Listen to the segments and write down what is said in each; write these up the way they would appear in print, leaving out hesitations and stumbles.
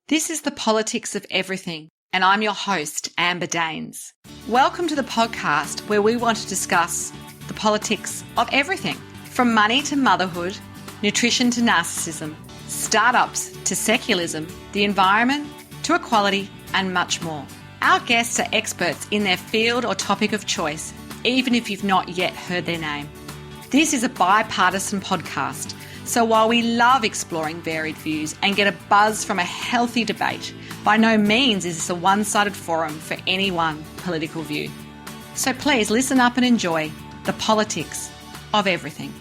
This is the politics of everything, and I'm your host, Amber Daines. Welcome to the podcast where we want to discuss the politics of everything, from money to motherhood, nutrition to narcissism, startups to secularism, the environment to equality, and much more. Our guests are experts in their field or topic of choice, even if you've not yet heard their name. This is a bipartisan podcast, so while we love exploring varied views and get a buzz from a healthy debate, by no means is this a one-sided forum for any one political view. So please listen up and enjoy the politics of everything.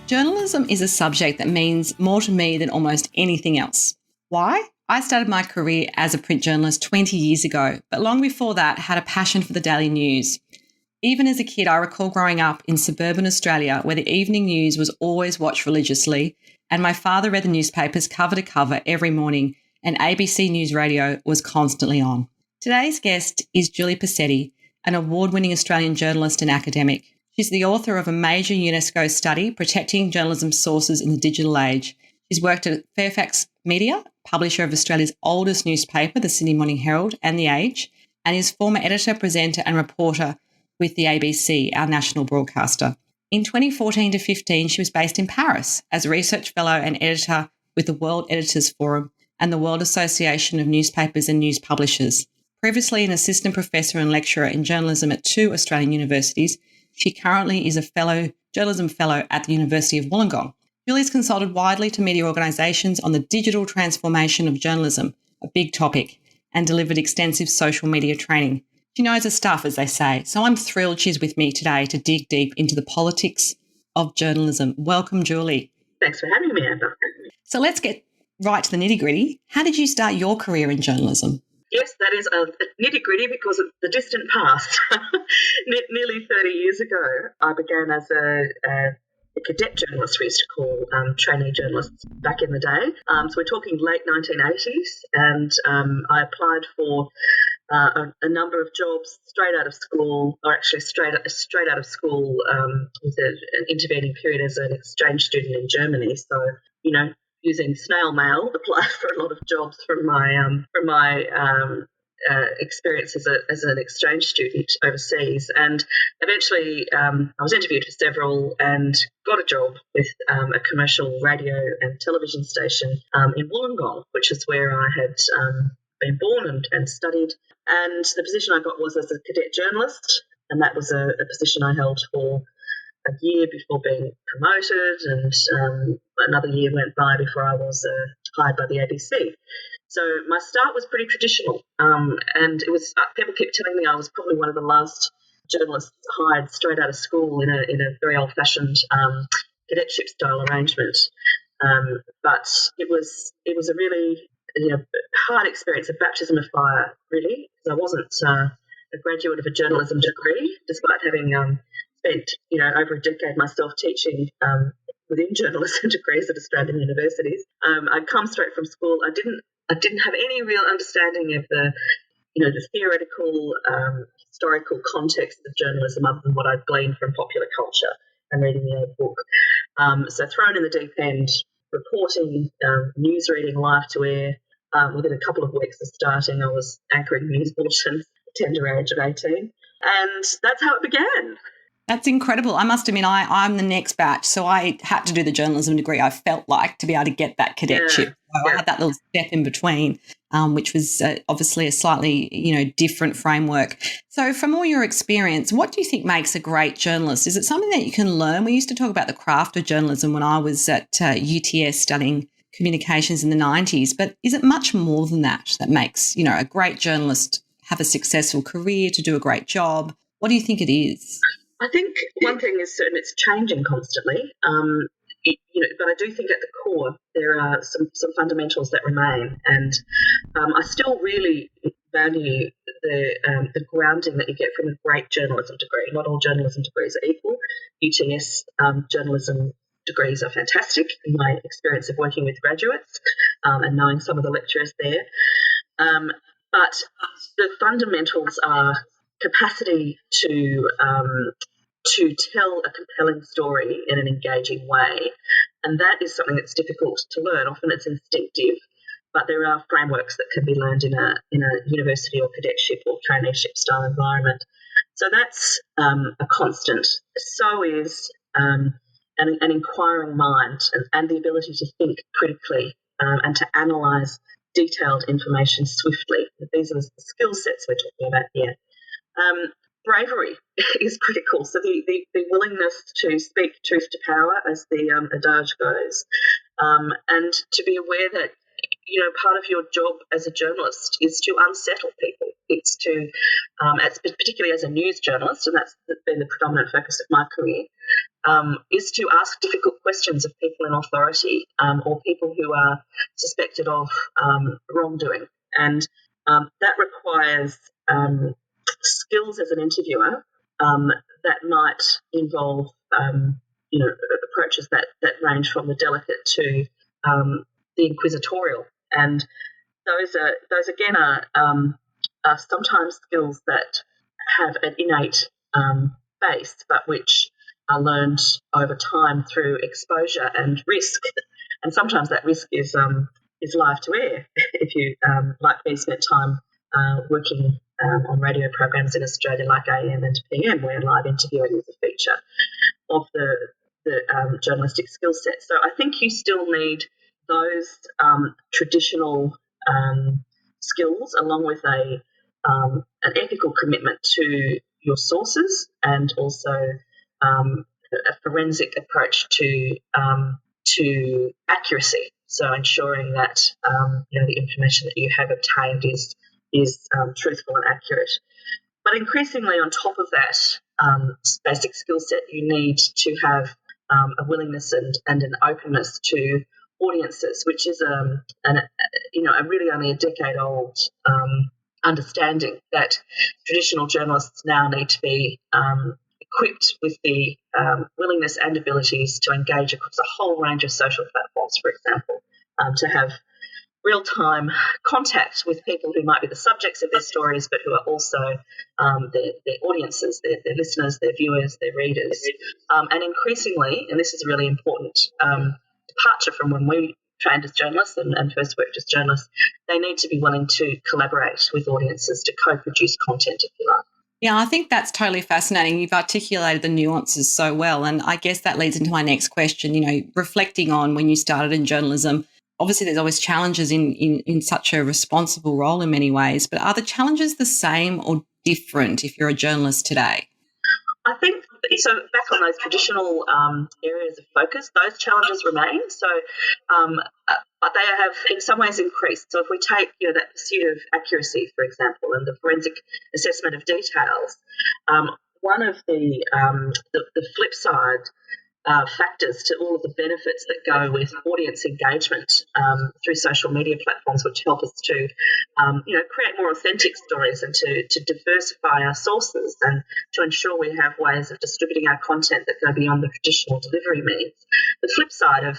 Journalism is a subject that means more to me than almost anything else. Why? I started my career as a print journalist 20 years ago, but long before that had a passion for the daily news. Even as a kid, I recall growing up in suburban Australia where the evening news was always watched religiously, and my father read the newspapers cover to cover every morning, and ABC News Radio was constantly on. Today's guest is Julie Posetti, an award-winning Australian journalist and academic. She's the author of a major UNESCO study, Protecting Journalism Sources in the Digital Age. She's worked at Fairfax Media, publisher of Australia's oldest newspaper, the Sydney Morning Herald and The Age, and is former editor, presenter and reporter with the ABC, our national broadcaster. In 2014 to 15, she was based in Paris as a research fellow and editor with the World Editors Forum and the World Association of Newspapers and News Publishers. Previously an assistant professor and lecturer in journalism at 2 Australian universities, she currently is a journalism fellow at the University of Wollongong. Julie's consulted widely to media organisations on the digital transformation of journalism, a big topic, and delivered extensive social media training. She knows her stuff, as they say, so I'm thrilled she's with me today to dig deep into the politics of journalism. Welcome, Julie. Thanks for having me, Amber. So let's get right to the nitty-gritty. How did you start your career in journalism? Yes, that is a nitty-gritty because of the distant past. Nearly 30 years ago, I began as a cadet journalist, we used to call trainee journalists back in the day. So we're talking late 1980s, and I applied for a number of jobs straight out of school, or actually straight out of school with an intervening period as an exchange student in Germany. So, using snail mail, applied for a lot of jobs from my experience as an exchange student overseas, and eventually I was interviewed for several and got a job with a commercial radio and television station in Wollongong, which is where I had been born and studied. And the position I got was as a cadet journalist, and that was a position I held for a year before being promoted, and another year went by before I was hired by the ABC. So my start was pretty traditional, and it was people kept telling me I was probably one of the last journalists hired straight out of school in a very old-fashioned cadetship style arrangement. But it was a really hard experience, a baptism of fire, really, because I wasn't a graduate of a journalism degree, despite having spent over a decade myself teaching within journalism degrees at Australian universities. I'd come straight from school. I didn't have any real understanding of the theoretical, historical context of journalism other than what I'd gleaned from popular culture and reading the old book. So thrown in the deep end, reporting, news reading, live to air. Within a couple of weeks of starting, I was anchoring news bulletins at the tender age of 18. And that's how it began. That's incredible. I must admit, I'm the next batch, so I had to do the journalism degree, I felt like, to be able to get that cadetship. So I had that little step in between, which was obviously a slightly, different framework. So from all your experience, what do you think makes a great journalist? Is it something that you can learn? We used to talk about the craft of journalism when I was at UTS studying communications in the 90s, but is it much more than that makes, a great journalist have a successful career, to do a great job? What do you think it is? I think one thing is certain, it's changing constantly. But I do think at the core there are some fundamentals that remain, and I still really value the grounding that you get from a great journalism degree. Not all journalism degrees are equal. UTS journalism degrees are fantastic in my experience of working with graduates and knowing some of the lecturers there. But the fundamentals are capacity to tell a compelling story in an engaging way, and that is something that's difficult to learn. Often it's instinctive, but there are frameworks that can be learned in a university or cadetship or traineeship style environment. So that's a constant. So is an inquiring mind and the ability to think critically and to analyse detailed information swiftly. These are the skill sets we're talking about here. Bravery is critical. So the willingness to speak truth to power, as the adage goes, and to be aware that part of your job as a journalist is to unsettle people. It's to, particularly as a news journalist, and that's been the predominant focus of my career, is to ask difficult questions of people in authority or people who are suspected of wrongdoing. And that requires skills as an interviewer that might involve, approaches that range from the delicate to the inquisitorial. And those again are sometimes skills that have an innate base, but which are learned over time through exposure and risk. And sometimes that risk is live to air. If you, like me, spent time working on radio programs in Australia like AM and PM, where live interviewing is a feature of the journalistic skill set. So I think you still need those traditional skills, along with an ethical commitment to your sources and also a forensic approach to accuracy. So ensuring that the information that you have obtained is truthful and accurate. But increasingly, on top of that basic skill set, you need to have a willingness and an openness to audiences, which is a really only a decade old understanding that traditional journalists now need to be equipped with the willingness and abilities to engage across a whole range of social platforms, for example, to have real-time contact with people who might be the subjects of their stories, but who are also their audiences, their listeners, their viewers, their readers. And increasingly, and this is a really important departure from when we trained as journalists and first worked as journalists, they need to be willing to collaborate with audiences to co-produce content, if you like. Yeah, I think that's totally fascinating. You've articulated the nuances so well. And I guess that leads into my next question, reflecting on when you started in journalism. Obviously, there's always challenges in such a responsible role in many ways, but are the challenges the same or different if you're a journalist today? I think so. Back on those traditional areas of focus, those challenges remain. So, but they have in some ways increased. So, if we take that pursuit of accuracy, for example, and the forensic assessment of details, one of the flip side factors to all of the benefits that go with audience engagement through social media platforms, which help us to, create more authentic stories and to diversify our sources and to ensure we have ways of distributing our content that go beyond the traditional delivery means. The flip side of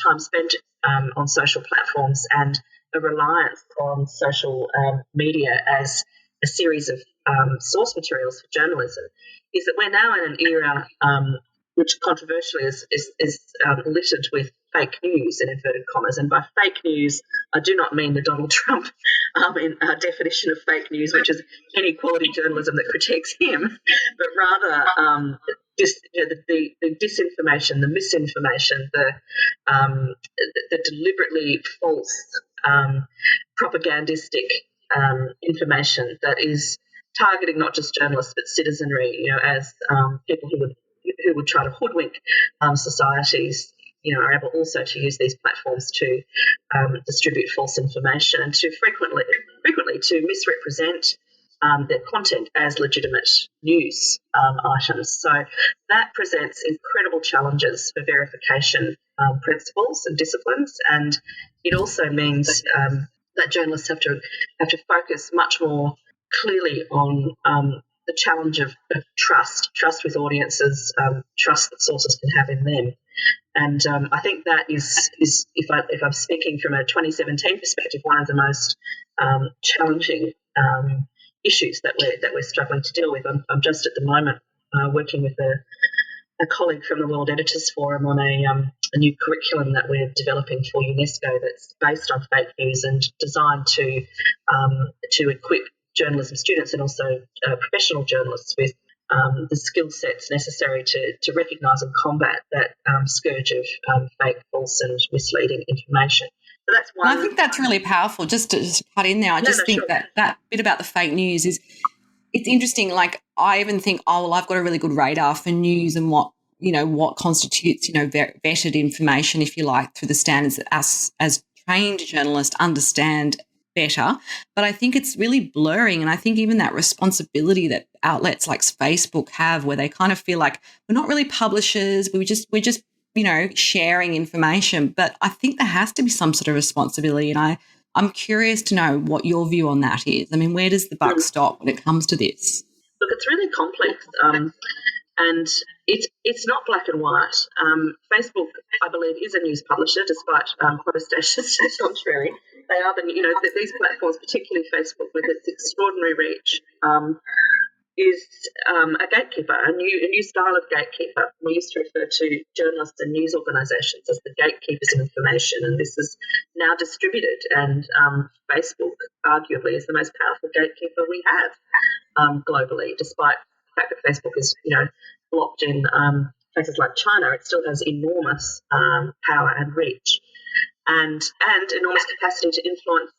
time spent on social platforms and a reliance on social media as a series of source materials for journalism is that we're now in an era which controversially is littered with fake news, in inverted commas. And by fake news, I do not mean the Donald Trump definition of fake news, which is any quality journalism that critiques him, but rather the disinformation, the misinformation, the deliberately false propagandistic information that is targeting not just journalists but citizenry, as people who would try to hoodwink societies, are able also to use these platforms to distribute false information and to frequently to misrepresent their content as legitimate news items. So that presents incredible challenges for verification principles and disciplines, and it also means that journalists have to focus much more clearly on the challenge of trust with audiences, trust that sources can have in them. And I think that is if I'm speaking from a 2017 perspective, one of the most challenging issues that we're struggling to deal with. I'm just at the moment working with a colleague from the World Editors Forum on a new curriculum that we're developing for UNESCO that's based on fake news and designed to equip journalism students and also professional journalists with the skill sets necessary to recognise and combat that scourge of fake, false and misleading information. So that's one. And I think that's really powerful. Just to cut in there, I just think sure. that bit about the fake news is, it's interesting. Like, I even think, oh, well, I've got a really good radar for news and what constitutes, vetted information, if you like, through the standards that us as trained journalists understand better. But I think it's really blurring, and I think even that responsibility that outlets like Facebook have, where they kind of feel like we're not really publishers, we're just sharing information. But I think there has to be some sort of responsibility, and I'm curious to know what your view on that is. I mean, where does the buck stop when it comes to this? Look, it's really complex, and it's not black and white. Facebook, I believe, is a news publisher, despite protestations to the contrary. They are these platforms, particularly Facebook, with its extraordinary reach, is a gatekeeper, a new style of gatekeeper. We used to refer to journalists and news organisations as the gatekeepers of information, and this is now distributed. And Facebook, arguably, is the most powerful gatekeeper we have globally. Despite the fact that Facebook is, blocked in places like China, it still has enormous power and reach, and enormous capacity to influence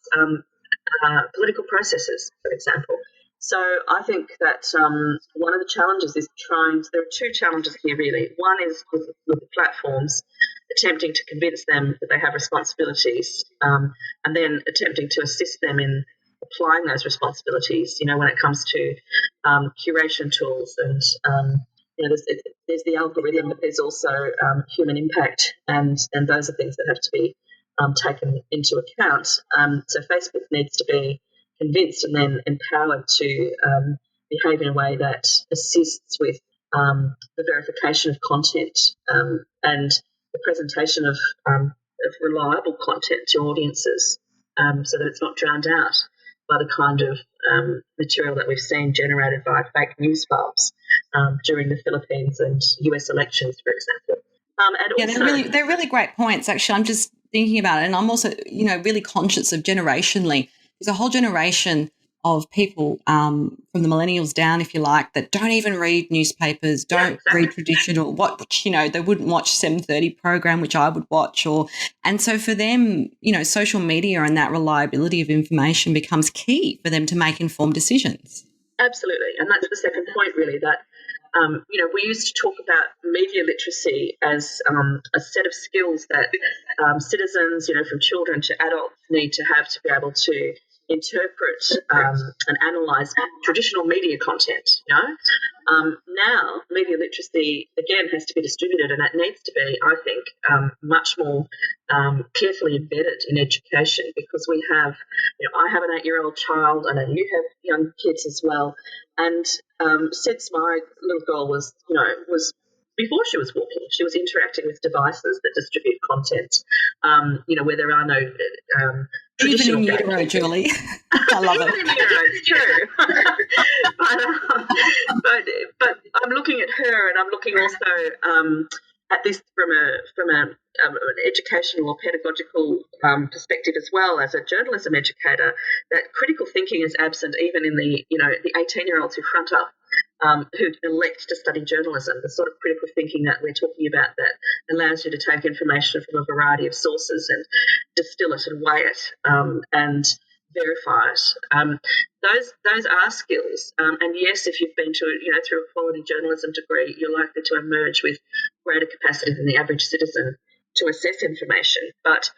political processes, for example. So I think that one of the challenges is there are two challenges here, really. One is with the platforms, attempting to convince them that they have responsibilities, and then attempting to assist them in applying those responsibilities, when it comes to curation tools and, there's the algorithm, but there's also human impact, and those are things that have to be taken into account. So Facebook needs to be convinced and then empowered to behave in a way that assists with the verification of content and the presentation of reliable content to audiences, so that it's not drowned out by the kind of material that we've seen generated by fake news farms during the Philippines and US elections, for example. They're really great points. Actually, I'm just thinking about it, and I'm also, really conscious of generationally. There's a whole generation of people from the millennials down, if you like, that don't even read newspapers, don't read traditional, they wouldn't watch 7:30 program, which I would watch, and so for them, social media and that reliability of information becomes key for them to make informed decisions. Absolutely, and that's the second point, really, that we used to talk about media literacy as a set of skills that citizens, from children to adults, need to have to be able to interpret and analyse traditional media content. Now media literacy again has to be distributed, and that needs to be, I think, much more carefully embedded in education, because we have, I have an 8-year-old child, and you have young kids as well, and since my little girl was before she was walking, she was interacting with devices that distribute content, where there are no traditional even in utero, Julie. I love it. Even in utero, it's true. but I'm looking at her, and I'm looking also at this from an educational or pedagogical perspective as well, as a journalism educator. That critical thinking is absent even in the 18-year-olds who front up, who elect to study journalism. The sort of critical thinking that we're talking about that allows you to take information from a variety of sources and distill it and weigh it and verify it. Those are skills, and yes, if you've been through a quality journalism degree, you're likely to emerge with greater capacity than the average citizen to assess information. But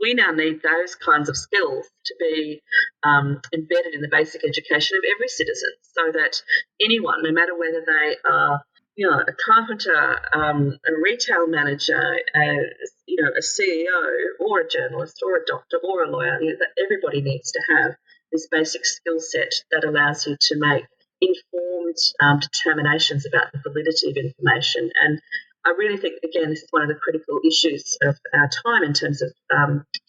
we now need those kinds of skills to be embedded in the basic education of every citizen, so that anyone, no matter whether they are a carpenter, a retail manager, a CEO, or a journalist, or a doctor, or a lawyer, that everybody needs to have this basic skill set that allows you to make informed determinations about the validity of information. And I really think, again, this is one of the critical issues of our time in terms of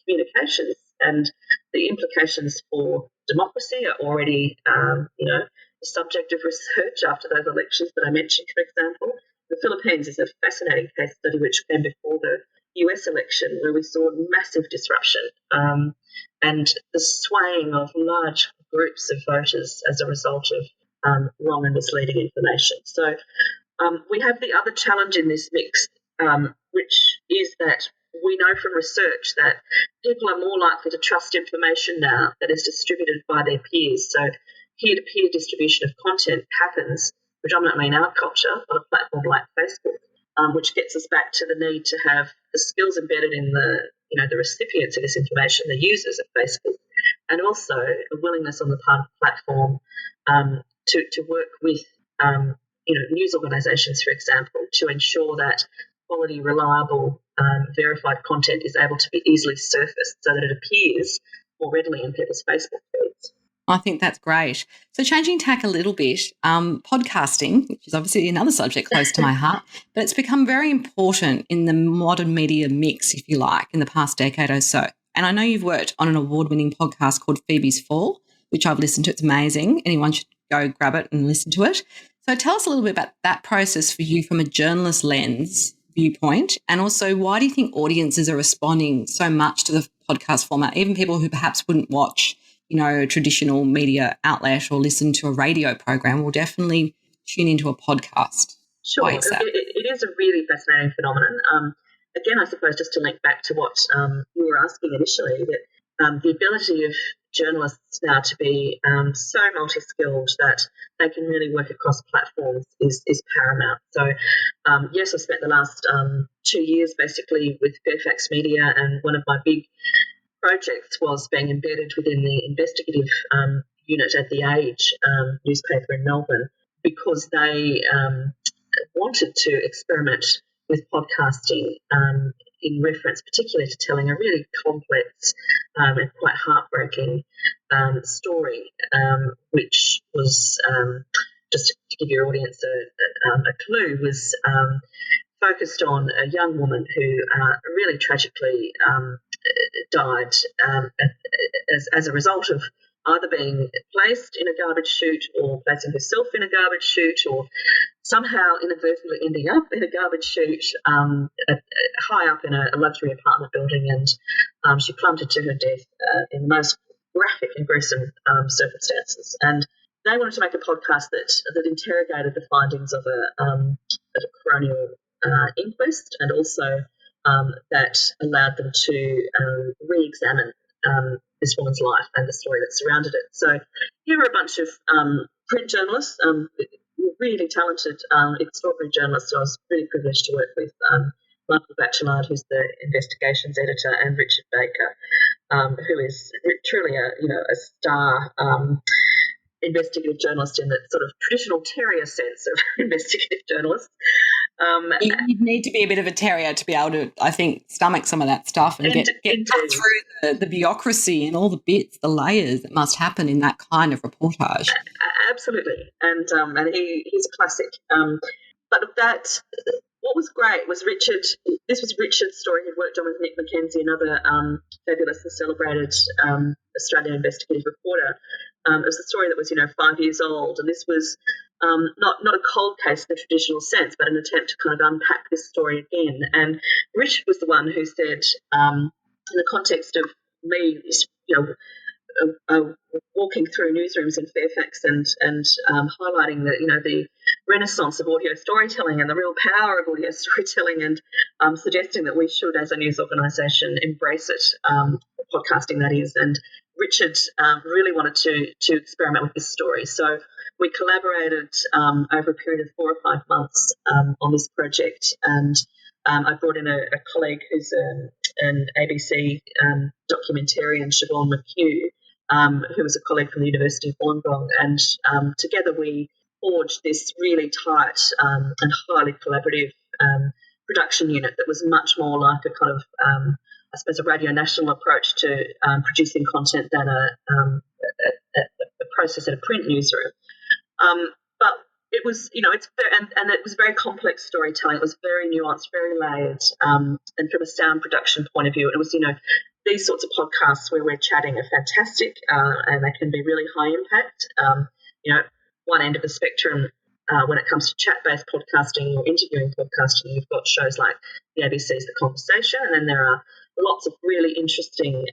communications, and the implications for democracy are already, the subject of research after those elections that I mentioned, for example. the Philippines is a fascinating case study which came before the US election, where we saw massive disruption and the swaying of large groups of voters as a result of wrong and misleading information. So we have the other challenge in this mix, which is that we know from research that people are more likely to trust information now that is distributed by their peers. So peer-to-peer distribution of content happens predominantly in our culture on a platform like Facebook, which gets us back to the need to have the skills embedded in the recipients of this information, the users of Facebook, and also a willingness on the part of the platform to work with news organisations, for example, to ensure that quality, reliable, verified content is able to be easily surfaced so that it appears more readily in people's Facebook feeds. I think that's great. So changing tack a little bit, podcasting, which is obviously another subject close to my heart, but it's become very important in the modern media mix, if you like, in the past decade or so. And I know you've worked on an award-winning podcast called Phoebe's Fall, which I've listened to. It's amazing. Anyone should go grab it and listen to it. So tell us a little bit about that process for you from a journalist lens viewpoint, and also why do you think audiences are responding so much to the podcast format, even people who perhaps wouldn't watch a traditional media outlet or listen to a radio program will definitely tune into a podcast? Sure. It is a really fascinating phenomenon. Again, I suppose just to link back to what you were asking initially, that the ability of journalists now to be so multi-skilled that they can really work across platforms is paramount. So, yes, I spent the last 2 years basically with Fairfax Media, and one of my big projects was being embedded within the investigative unit at The Age newspaper in Melbourne, because they wanted to experiment with podcasting in reference particularly to telling a really complex and quite heartbreaking story, which was, just to give your audience a clue, was focused on a young woman who really tragically died as a result of either being placed in a garbage chute or placing herself in a garbage chute, or somehow inadvertently ending up in a garbage chute high up in a luxury apartment building, and she plummeted to her death in the most graphic and gruesome circumstances. And they wanted to make a podcast that interrogated the findings of a coronial inquest, and also that allowed them to re-examine this woman's life and the story that surrounded it. So here are a bunch of print journalists, really talented, extraordinary journalists. I was really privileged to work with Michael Batchelard, who's the investigations editor, and Richard Baker, who is truly a star investigative journalist in the sort of traditional terrier sense of investigative journalist. You need to be a bit of a terrier to be able to, I think, stomach some of that stuff and get through the bureaucracy and all the bits, the layers that must happen in that kind of reportage. Absolutely, and he's a classic. But what was great was Richard. This was Richard's story. He'd worked on with Nick Mackenzie, another fabulous and celebrated Australian investigative reporter. It was a story that was 5 years old, and this was not a cold case in the traditional sense, but an attempt to kind of unpack this story again. And Richard was the one who said, in the context of me, walking through newsrooms in Fairfax and highlighting the renaissance of audio storytelling and the real power of audio storytelling, and suggesting that we should, as a news organisation, embrace it, podcasting that is. And Richard really wanted to experiment with this story. So we collaborated over a period of 4 or 5 months on this project, and I brought in a colleague who's an ABC documentarian, Siobhan McHugh, who was a colleague from the University of Wollongong, and together we forged this really tight and highly collaborative production unit that was much more like a kind of, I suppose, a Radio National approach to producing content than a process at a print newsroom. But it was, and it was very complex storytelling. It was very nuanced, very layered, and from a sound production point of view, it was, these sorts of podcasts where we're chatting are fantastic, and they can be really high impact. One end of the spectrum, when it comes to chat-based podcasting or interviewing podcasting, you've got shows like the ABC's The Conversation, and then there are lots of really interesting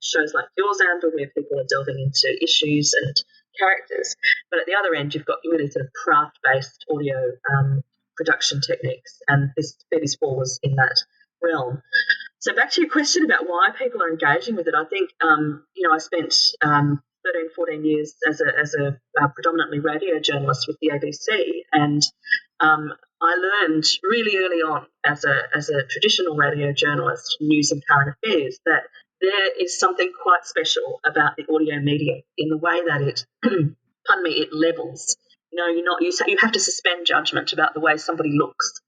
shows like yours, Amber, where people are delving into issues and characters. But at the other end, you've got really sort of craft-based audio production techniques, and this Phoebe's Fall was in that realm. So back to your question about why people are engaging with it, I think, I spent 13, 14 years as a predominantly radio journalist with the ABC, and I learned really early on as a traditional radio journalist, news and current affairs, that there is something quite special about the audio medium in the way that it, it levels. You have to suspend judgment about the way somebody looks,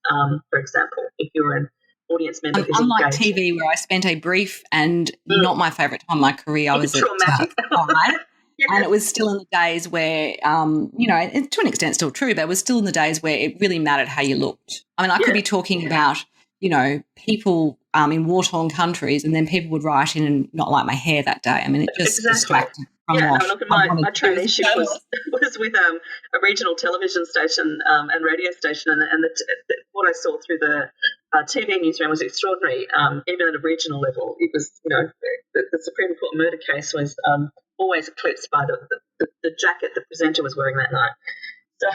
for example, if you're an audience member who's unlike engaged. TV, where I spent a brief and not my favourite time of my career, I was at traumatic. 5, and it was still in the days where, to an extent still true, but it was still in the days where it really mattered how you looked. I mean, I could be talking about, people in war-torn countries, and then people would write in and not like my hair that day. I mean, it just distracted from what look, my traineeship was with a regional television station and radio station, and what I saw through the TV newsroom was extraordinary. Even at a regional level, it was, the Supreme Court murder case was always eclipsed by the jacket the presenter was wearing that night. So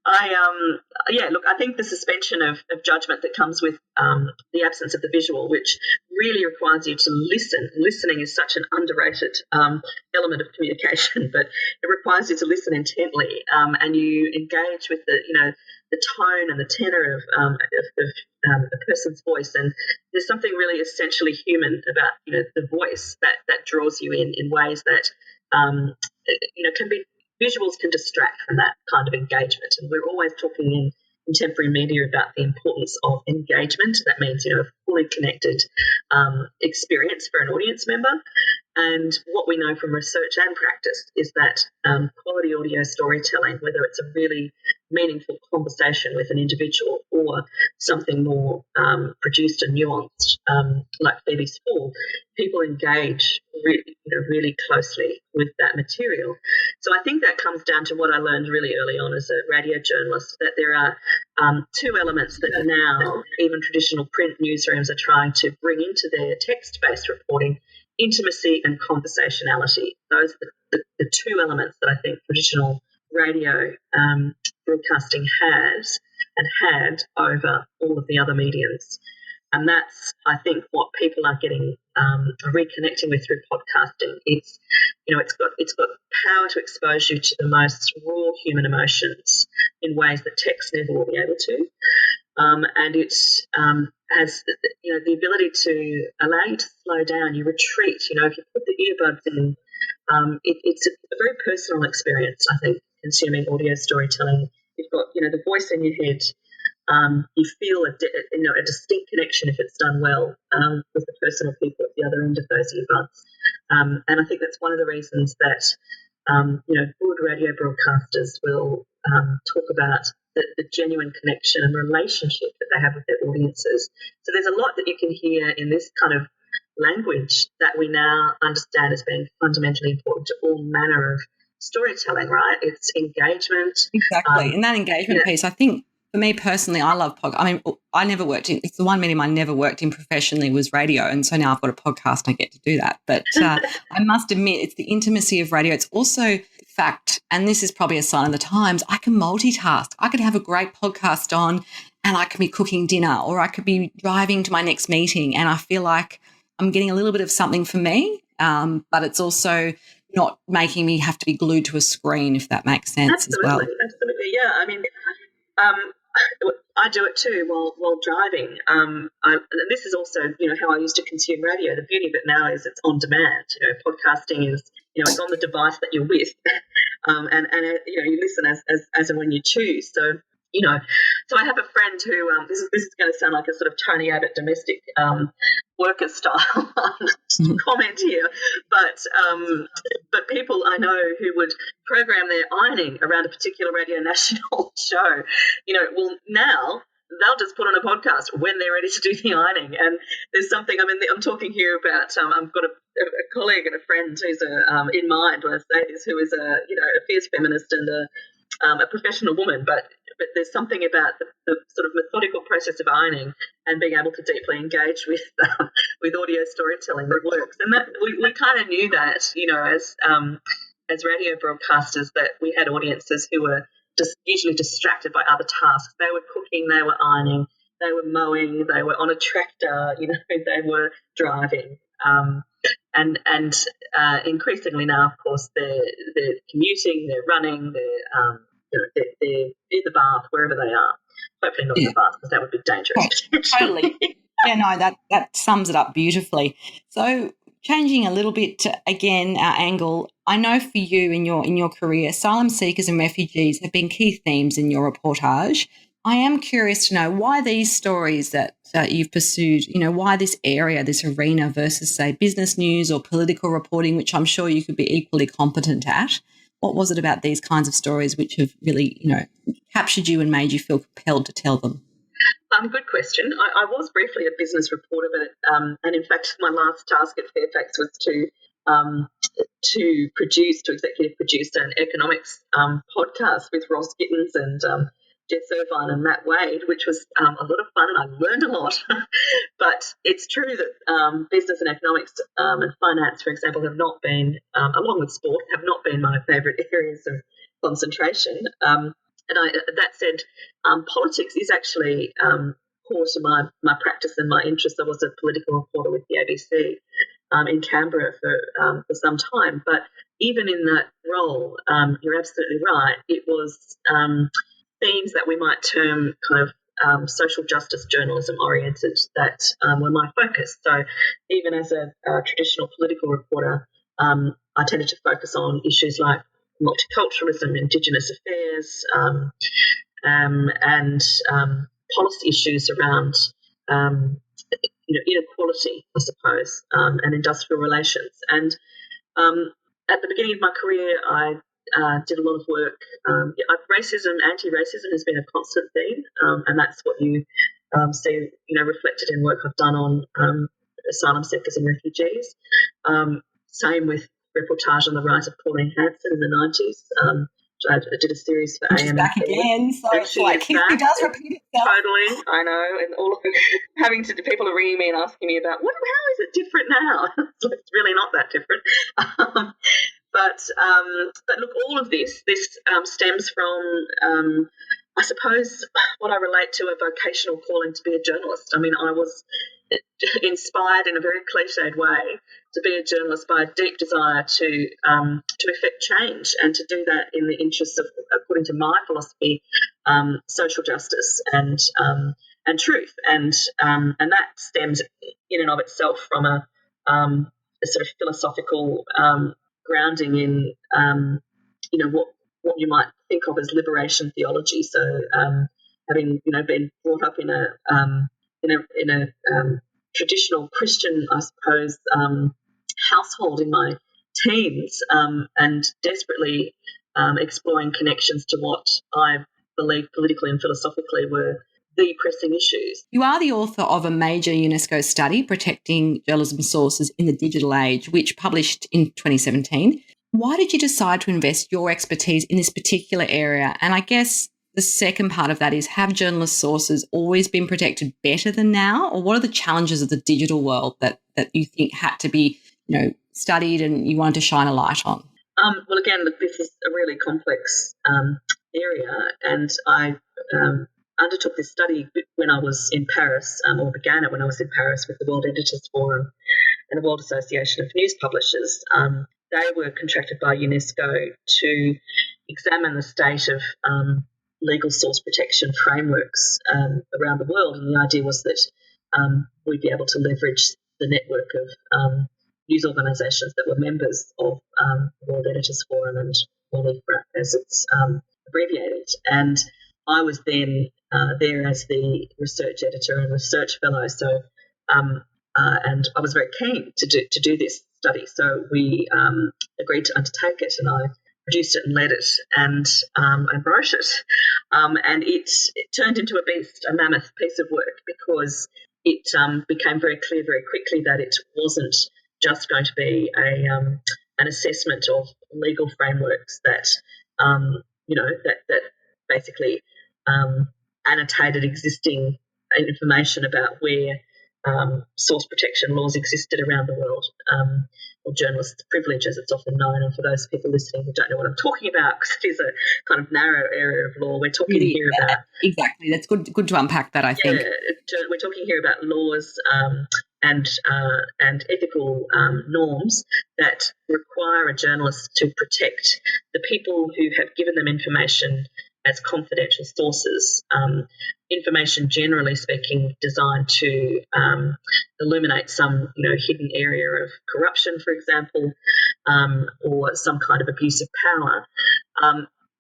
I think the suspension of judgment that comes with the absence of the visual, which really requires you to listen. Listening is such an underrated element of communication, but it requires you to listen intently, and you engage with the tone and the tenor of a person's voice. And there's something really essentially human about the voice that draws you in ways that can be. Visuals can distract from that kind of engagement, and we're always talking in contemporary media about the importance of engagement. That means, a fully connected experience for an audience member. And what we know from research and practice is that quality audio storytelling, whether it's a really meaningful conversation with an individual or something more produced and nuanced, like Phoebe's Fall, people engage really closely with that material. So I think that comes down to what I learned really early on as a radio journalist, that there are two elements that now even traditional print newsrooms are trying to bring into their text-based reporting: intimacy and conversationality. Those are the two elements that I think traditional radio broadcasting has and had over all of the other mediums. And that's, I think, what people are getting reconnecting with through podcasting. It's got power to expose you to the most raw human emotions in ways that text never will be able to. And it has the ability to allow you to slow down. You retreat. If you put the earbuds in, it's a very personal experience, I think, consuming audio storytelling. You've got the voice in your head. You feel a distinct connection if it's done well with the person or people at the other end of those earbuds. And I think that's one of the reasons that good radio broadcasters will talk about the genuine connection and relationship that they have with their audiences. So there's a lot that you can hear in this kind of language that we now understand as being fundamentally important to all manner of storytelling, right? It's engagement. Exactly. And that engagement piece, I think, for me personally, I love podcast. I mean, I never worked in, it's the one medium I never worked in professionally was radio. And so now I've got a podcast and I get to do that. But I must admit, it's the intimacy of radio. It's also the fact, and this is probably a sign of the times, I can multitask. I could have a great podcast on and I could be cooking dinner, or I could be driving to my next meeting, and I feel like I'm getting a little bit of something for me, but it's also not making me have to be glued to a screen, if that makes sense as well. Absolutely, yeah. I mean, I do it too while driving. This is also, how I used to consume radio. The beauty of it now is it's on demand. Podcasting is, it's on the device that you're with, and you listen as and when you choose. So, so I have a friend who this is going to sound like a sort of Tony Abbott domestic worker style comment here, but people I know who would program their ironing around a particular Radio National show, well, now they'll just put on a podcast when they're ready to do the ironing. And there's something, I'm talking here about, I've got a colleague and a friend who's in mind when I say this, who is a fierce feminist and a professional woman, but there's something about the sort of methodical process of ironing and being able to deeply engage with audio storytelling that works. And that we kind of knew that, as radio broadcasters, that we had audiences who were just usually distracted by other tasks. They were cooking, they were ironing, they were mowing, they were on a tractor, they were driving. And increasingly now, of course, they're commuting, they're running, they're in the bath, wherever they are. Hopefully not in the bath, because that would be dangerous. Totally. Yeah, no, that sums it up beautifully. So changing a little bit to, again, our angle, I know for you in your career, asylum seekers and refugees have been key themes in your reportage. I am curious to know why these stories that you've pursued, why this area, this arena versus, say, business news or political reporting, which I'm sure you could be equally competent at. What was it about these kinds of stories which have really, captured you and made you feel compelled to tell them? Good question. I was briefly a business reporter, but and in fact, my last task at Fairfax was to executive produce an economics podcast with Ross Gittins and Jess Irvine and Matt Wade, which was a lot of fun, and I learned a lot. But it's true that business and economics and finance, for example, have not been, along with sport, have not been my favourite areas of concentration. That said, politics is actually core to my practice and my interest. I was a political reporter with the ABC in Canberra for some time. But even in that role, you're absolutely right. It was themes that we might term kind of social justice journalism oriented that were my focus. So even as a traditional political reporter, I tended to focus on issues like multiculturalism, Indigenous affairs, and policy issues around inequality, I suppose, and industrial relations. And at the beginning of my career, I did a lot of work. Anti-racism has been a constant theme, and that's what you see, reflected in work I've done on asylum seekers and refugees. Same with reportage on the rise of Pauline Hanson in the 90s. I did a series for AM. Back again, so it's like history does repeat itself. Totally, I know, and all of people are ringing me and asking me about how is it different now? So it's really not that different. But look, all of this stems from, I suppose, what I relate to a vocational calling to be a journalist. I mean, I was inspired in a very cliched way to be a journalist by a deep desire to effect change, and to do that in the interests of, according to my philosophy, social justice and truth, and that stems in and of itself from a sort of philosophical grounding in what you might think of as liberation theology. So having been brought up in a traditional Christian, I suppose, household in my teens, and desperately exploring connections to what I believe politically and philosophically were the pressing issues. You are the author of a major UNESCO study, Protecting Journalism Sources in the Digital Age, which published in 2017. Why did you decide to invest your expertise in this particular area? And I guess the second part of that is, have journalist sources always been protected better than now? Or what are the challenges of the digital world that you think had to be, studied and you wanted to shine a light on? Well, again, this is a really complex area, and I undertook this study when I was in Paris, or began it when I was in Paris with the World Editors Forum and the World Association of News Publishers. They were contracted by UNESCO to examine the state of legal source protection frameworks around the world, and the idea was that we'd be able to leverage the network of news organisations that were members of the World Editors Forum, and WELIFRA as it's abbreviated. And I was then there as the research editor and research fellow, so and I was very keen to do this study. So we agreed to undertake it, and I produced it and led it and wrote it. And it turned into a mammoth piece of work, because it became very clear very quickly that it wasn't just going to be an assessment of legal frameworks that that basically annotated existing information about where source protection laws existed around the world, or journalist privilege, as it's often known. And for those people listening who don't know what I'm talking about, because it is a kind of narrow area of law, we're talking here about... Exactly. That's good to unpack that, I think. We're talking here about laws and ethical norms that require a journalist to protect the people who have given them information as confidential sources, information generally speaking designed to illuminate some hidden area of corruption, for example, or some kind of abuse of power.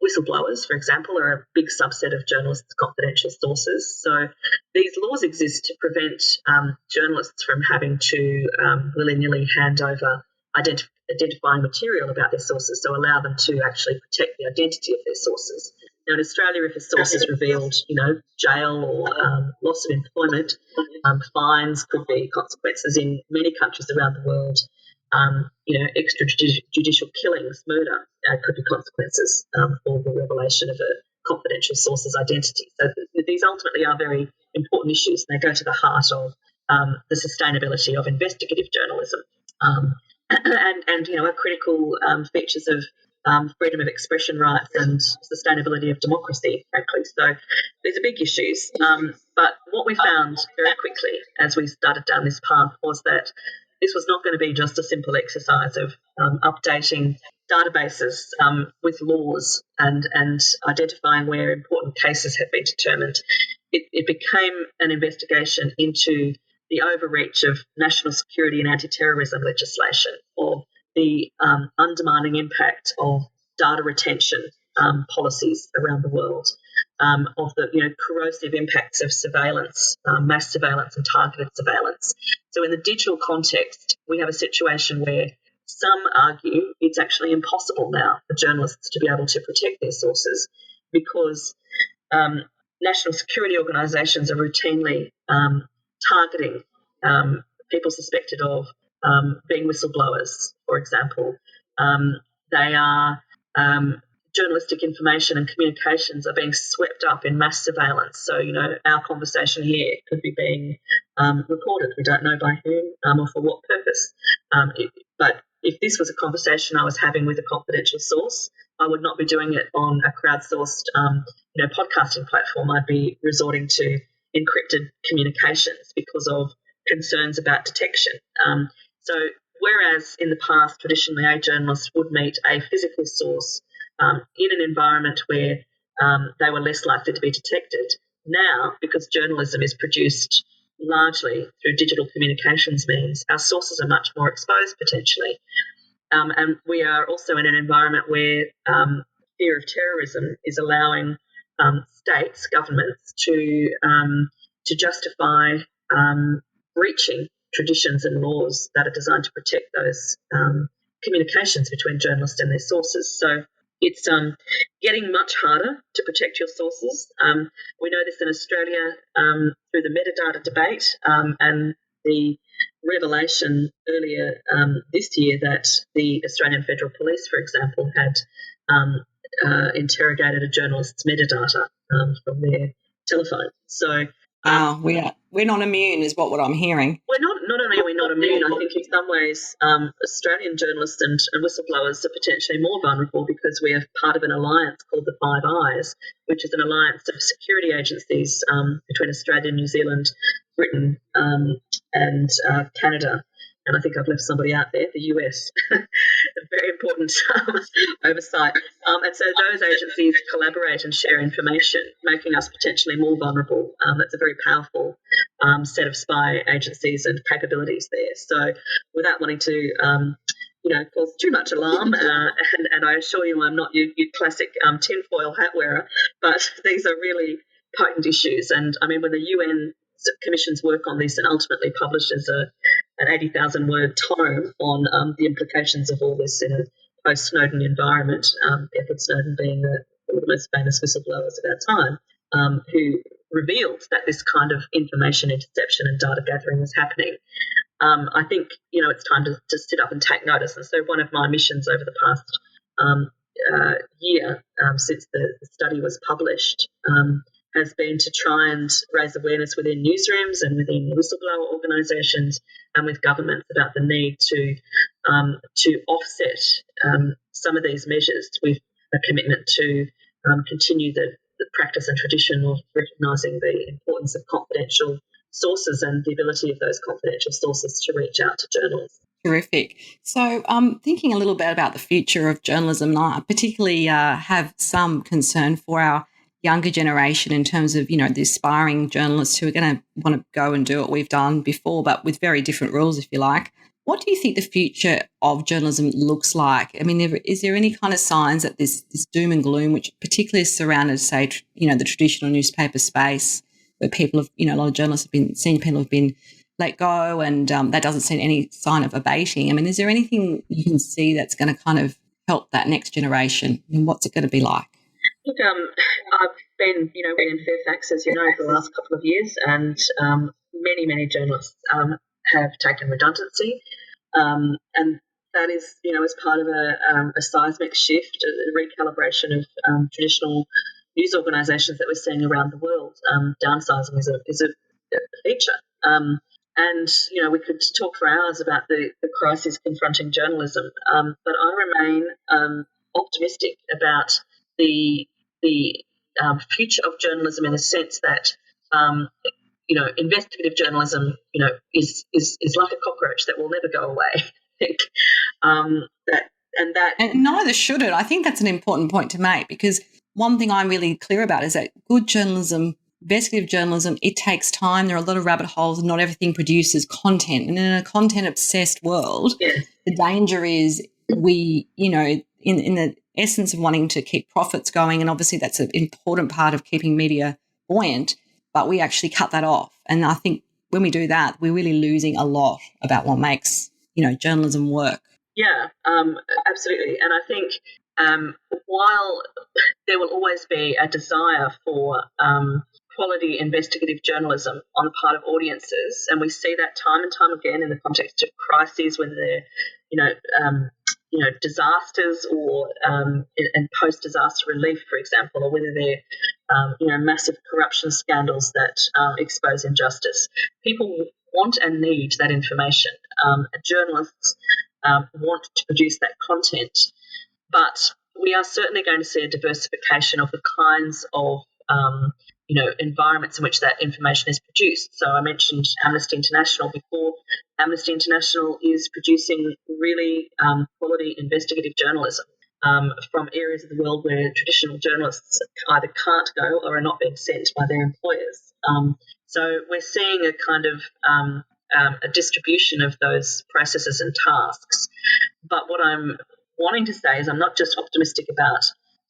Whistleblowers, for example, are a big subset of journalists' confidential sources. So these laws exist to prevent journalists from having to willy-nilly hand over identifying material about their sources, so allow them to actually protect the identity of their sources. Now, in Australia, if a source is revealed, jail or loss of employment, fines could be consequences. In many countries around the world, extrajudicial killings, murder, could be consequences for the revelation of a confidential source's identity. So these ultimately are very important issues, and they go to the heart of the sustainability of investigative journalism, and are critical features of freedom of expression rights and sustainability of democracy, frankly. So these are big issues. But what we found very quickly as we started down this path was that this was not going to be just a simple exercise of updating databases with laws and identifying where important cases had been determined. It became an investigation into the overreach of national security and anti-terrorism legislation, of the undermining impact of data retention policies around the world, of the corrosive impacts of surveillance, mass surveillance and targeted surveillance. So in the digital context, we have a situation where some argue it's actually impossible now for journalists to be able to protect their sources because national security organisations are routinely targeting people suspected of being whistleblowers, for example. They are journalistic information and communications are being swept up in mass surveillance. So, our conversation here could be being recorded. We don't know by whom or for what purpose. But if this was a conversation I was having with a confidential source, I would not be doing it on a crowdsourced, podcasting platform. I'd be resorting to encrypted communications because of concerns about detection. So whereas in the past, traditionally, a journalist would meet a physical source in an environment where they were less likely to be detected, now, because journalism is produced largely through digital communications means, our sources are much more exposed potentially. And we are also in an environment where fear of terrorism is allowing states, governments to justify breaching traditions and laws that are designed to protect those communications between journalists and their sources. So it's getting much harder to protect your sources. We know this in Australia through the metadata debate and the revelation earlier this year that the Australian Federal Police, for example, had interrogated a journalist's metadata from their telephone. So we're not immune, is what I'm hearing. We're not only are we not immune, I think in some ways Australian journalists and whistleblowers are potentially more vulnerable because we are part of an alliance called the Five Eyes, which is an alliance of security agencies between Australia, New Zealand, Britain and Canada. And I think I've left somebody out there, the US, a very important oversight. And so those agencies collaborate and share information, making us potentially more vulnerable. That's a very powerful set of spy agencies and capabilities there. So without wanting to cause too much alarm, and I assure you I'm not your classic tinfoil hat wearer, but these are really potent issues. And, I mean, when the UN commissions work on this and ultimately publishes an 80,000-word tome on the implications of all this in a post-Snowden environment, Edward Snowden being one of the most famous whistleblowers of our time, who revealed that this kind of information interception and data gathering was happening. I think, it's time to sit up and take notice. And so one of my missions over the past year since the study was published has been to try and raise awareness within newsrooms and within whistleblower organisations and with governments about the need to offset some of these measures with a commitment to continue the practice and tradition of recognising the importance of confidential sources and the ability of those confidential sources to reach out to journalists. Terrific. So thinking a little bit about the future of journalism, I particularly have some concern for our younger generation in terms of, the aspiring journalists who are going to want to go and do what we've done before, but with very different rules, if you like. What do you think the future of journalism looks like? I mean, is there any kind of signs that this doom and gloom, which particularly is surrounded, say, the traditional newspaper space, where people have, a lot of journalists have been, senior people have been let go, and that doesn't seem any sign of abating. I mean, is there anything you can see that's going to kind of help that next generation? I mean, what's it going to be like? Look, I've been, in Fairfax, as you know, for the last couple of years, and many journalists have taken redundancy, and that is, as part of a seismic shift, a recalibration of traditional news organisations that we're seeing around the world. Downsizing is a feature. And, we could talk for hours about the crisis confronting journalism, but I remain optimistic about the future of journalism in the sense that, investigative journalism, is like a cockroach that will never go away. I think and neither should it. I think that's an important point to make, because one thing I'm really clear about is that good journalism, investigative journalism, it takes time. There are a lot of rabbit holes, and not everything produces content. And in a content-obsessed world, the danger is we, in the essence of wanting to keep profits going, and obviously that's an important part of keeping media buoyant, but we actually cut that off. And I think when we do that, we're really losing a lot about what makes, journalism work. Yeah, absolutely. And I think while there will always be a desire for quality investigative journalism on the part of audiences, and we see that time and time again in the context of crises, whether they're, disasters or and post-disaster relief, for example, or whether they're, massive corruption scandals that expose injustice. People want and need that information. Journalists want to produce that content, but we are certainly going to see a diversification of the kinds of environments in which that information is produced. So I mentioned Amnesty International before. Amnesty International is producing really quality investigative journalism from areas of the world where traditional journalists either can't go or are not being sent by their employers. So we're seeing a kind of a distribution of those processes and tasks. But what I'm wanting to say is I'm not just optimistic about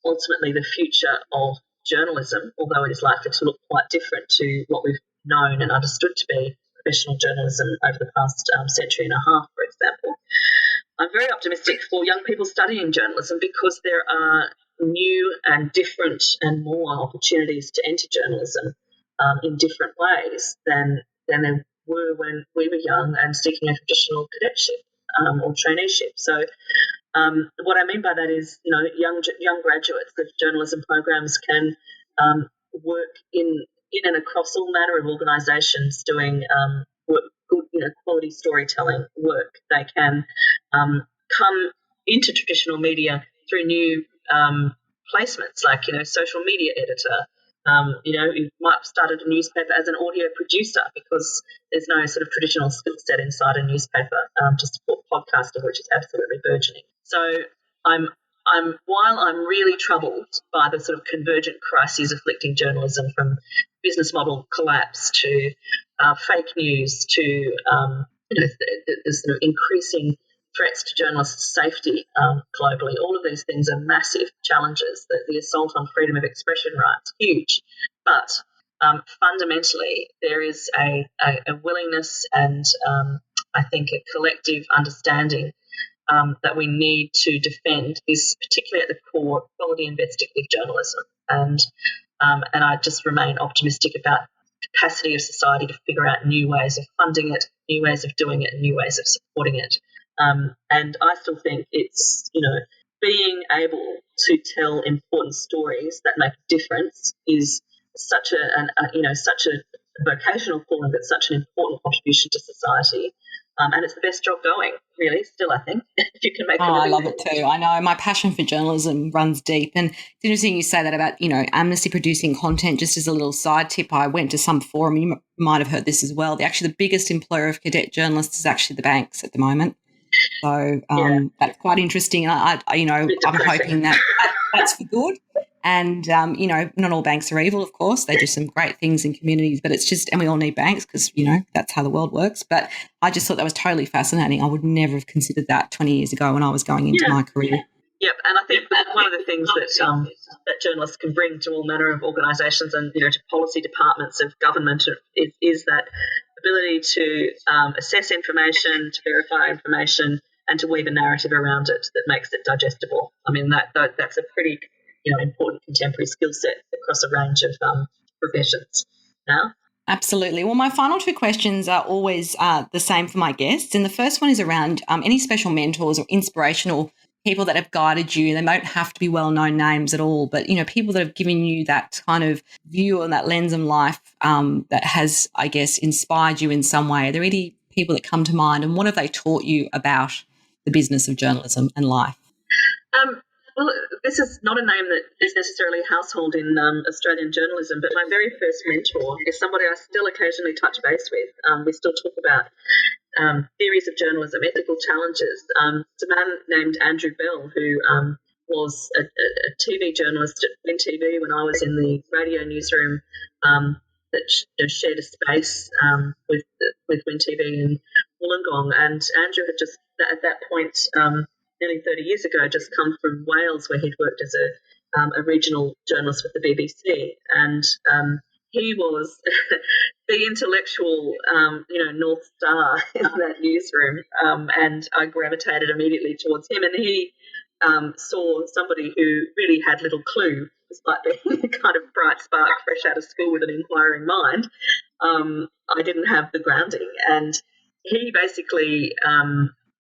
ultimately the future of journalism, although it is likely to look quite different to what we've known and understood to be professional journalism over the past century and a half, for example. I'm very optimistic for young people studying journalism because there are new and different and more opportunities to enter journalism in different ways than there were when we were young and seeking a traditional cadetship or traineeship. So what I mean by that is, young graduates of journalism programs can work in and across all manner of organisations doing good, quality storytelling work. They can come into traditional media through new placements, like social media editor. You might have started a newspaper as an audio producer because there's no sort of traditional skill set inside a newspaper to support podcasting, which is absolutely burgeoning. So while I'm really troubled by the sort of convergent crises afflicting journalism, from business model collapse to fake news to the sort of increasing threats to journalists' safety globally. All of these things are massive challenges. The assault on freedom of expression rights, huge. But fundamentally, there is a willingness and I think a collective understanding that we need to defend this, particularly at the core, quality investigative journalism. And I just remain optimistic about the capacity of society to figure out new ways of funding it, new ways of doing it, and new ways of supporting it. And I still think it's, being able to tell important stories that make a difference is such such a vocational calling, but such an important contribution to society. And it's the best job going, really, still, I think, if you can make a living. I love it too. I know my passion for journalism runs deep. And it's interesting you say that about, Amnesty producing content. Just as a little side tip, I went to some forum, you might have heard this as well. The biggest employer of cadet journalists is actually the banks at the moment. So that's quite interesting. I'm hoping that's for good. And, not all banks are evil, of course. They do some great things in communities, but it's just, and we all need banks because, that's how the world works. But I just thought that was totally fascinating. I would never have considered that 20 years ago when I was going into my career. Yep, and I think that one of the things that journalists can bring to all manner of organisations and, to policy departments of government is that ability to assess information, to verify information, and to weave a narrative around it that makes it digestible. I mean, that's a pretty important contemporary skill set across a range of professions now. Absolutely. Well, my final two questions are always the same for my guests. And the first one is around any special mentors or inspirational people that have guided you. They don't have to be well-known names at all, but, people that have given you that kind of view and that lens of life that has, I guess, inspired you in some way. Are there any people that come to mind, and what have they taught you about the business of journalism and life? Well, this is not a name that is necessarily a household in Australian journalism, but my very first mentor is somebody I still occasionally touch base with. We still talk about theories of journalism, ethical challenges. It's a man named Andrew Bell who was a TV journalist at Win TV when I was in the radio newsroom that shared a space with Win TV in Wollongong. And Andrew had just, at that point, nearly 30 years ago, just come from Wales, where he'd worked as a regional journalist with the BBC. And he was the intellectual, North Star in that newsroom, and I gravitated immediately towards him. And he saw somebody who really had little clue, despite being a kind of bright spark fresh out of school with an inquiring mind. I didn't have the grounding, and he basically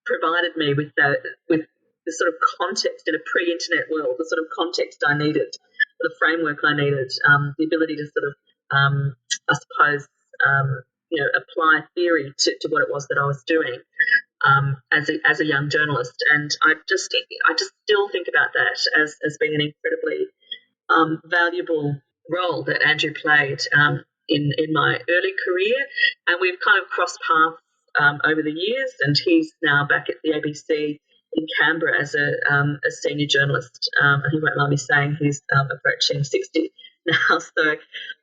provided me with the sort of context in a pre-internet world, the sort of context I needed, the framework I needed, the ability to sort of, I suppose, apply theory to what it was that I was doing as a young journalist. And I just still think about that as being an incredibly valuable role that Andrew played in my early career. And we've kind of crossed paths over the years, and he's now back at the ABC in Canberra as a senior journalist. And he won't mind me saying he's approaching 60 now. So,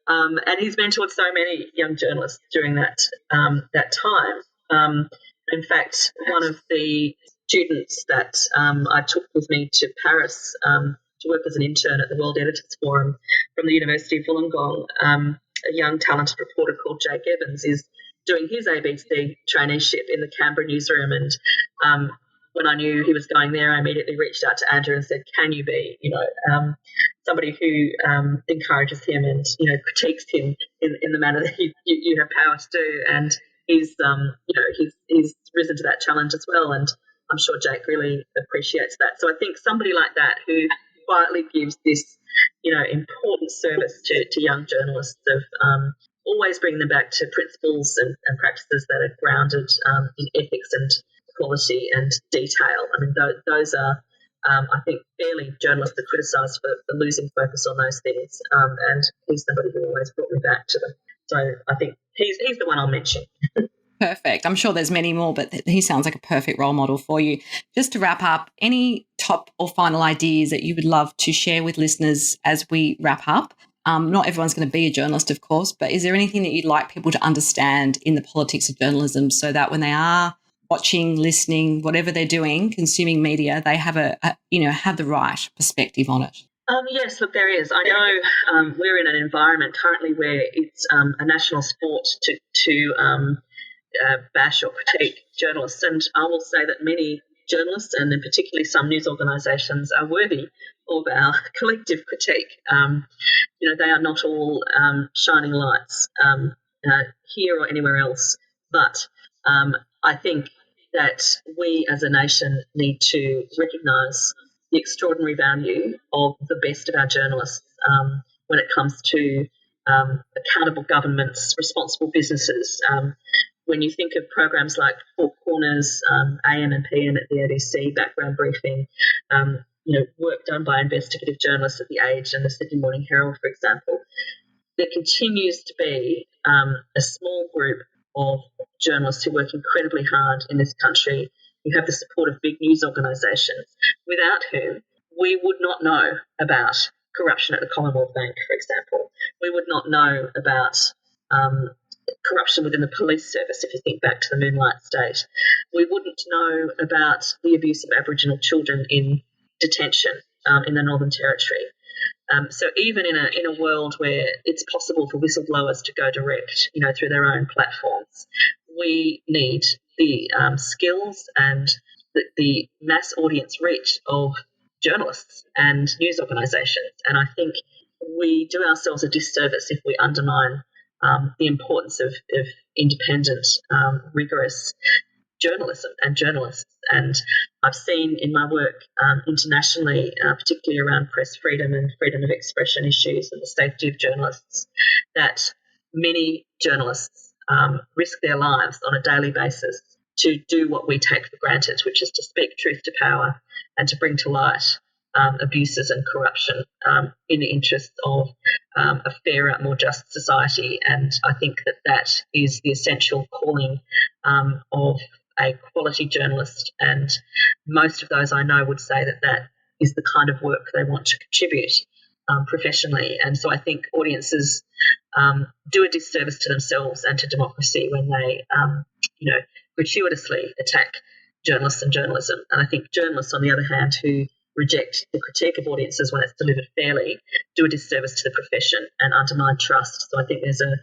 and he's mentored so many young journalists during that time. In fact, one of the students that I took with me to Paris to work as an intern at the World Editors Forum from the University of Wollongong, a young talented reporter called Jake Evans, is doing his ABC traineeship in the Canberra newsroom. And when I knew he was going there, I immediately reached out to Andrew and said, can you be, somebody who encourages him and, critiques him in the manner that you have power to do. And he's risen to that challenge as well. And I'm sure Jake really appreciates that. So I think somebody like that who quietly gives this, important service to young journalists of always bringing them back to principles and practices that are grounded in ethics and quality and detail. I mean, those are, I think, fairly journalists are criticised for losing focus on those things, and he's somebody who always brought me back to them. So I think he's the one I'll mention. Perfect. I'm sure there's many more, but he sounds like a perfect role model for you. Just to wrap up, any top or final ideas that you would love to share with listeners as we wrap up? Not everyone's going to be a journalist, of course, but is there anything that you'd like people to understand in the politics of journalism so that when they are watching, listening, whatever they're doing, consuming media, they have have the right perspective on it? Yes, look, there is. I know we're in an environment currently where it's a national sport to bash or critique journalists, and I will say that many journalists, and in particularly some news organisations, are worthy of our collective critique. They are not all shining lights here or anywhere else, but I think that we as a nation need to recognise the extraordinary value of the best of our journalists when it comes to accountable governments, responsible businesses. When you think of programs like Four Corners, AM and PM at the ABC, background briefing, work done by investigative journalists at The Age and the Sydney Morning Herald, for example, there continues to be a small group of journalists who work incredibly hard in this country, who have the support of big news organisations, without whom we would not know about corruption at the Commonwealth Bank, for example. We would not know about corruption within the police service, if you think back to the Moonlight State. We wouldn't know about the abuse of Aboriginal children in detention in the Northern Territory. So even in a world where it's possible for whistleblowers to go direct, through their own platforms, we need the skills and the mass audience reach of journalists and news organisations. And I think we do ourselves a disservice if we undermine the importance of independent, rigorous journalism and journalists. And I've seen in my work internationally, particularly around press freedom and freedom of expression issues and the safety of journalists, that many journalists risk their lives on a daily basis to do what we take for granted, which is to speak truth to power and to bring to light abuses and corruption in the interests of a fairer, more just society. And I think that is the essential calling of a quality journalist, and most of those I know would say that is the kind of work they want to contribute professionally. And so I think audiences do a disservice to themselves and to democracy when they gratuitously attack journalists and journalism. And I think journalists, on the other hand, who reject the critique of audiences when it's delivered fairly, do a disservice to the profession and undermine trust. So I think there's a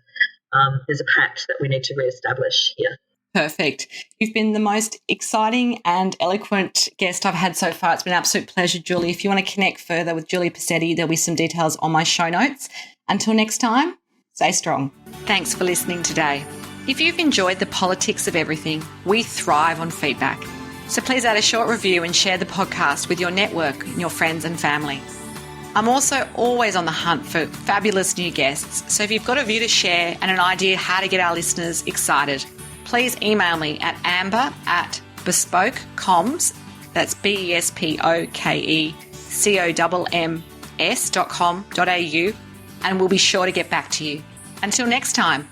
pact that we need to re-establish here. Perfect. You've been the most exciting and eloquent guest I've had so far. It's been an absolute pleasure, Julie. If you want to connect further with Julie Posetti, there'll be some details on my show notes. Until next time, stay strong. Thanks for listening today. If you've enjoyed the politics of everything, we thrive on feedback. So please add a short review and share the podcast with your network and your friends and family. I'm also always on the hunt for fabulous new guests. So if you've got a view to share and an idea how to get our listeners excited, please email me at amber@bespokecomms, that's BESPOKECOMMS.com.au, and we'll be sure to get back to you. Until next time,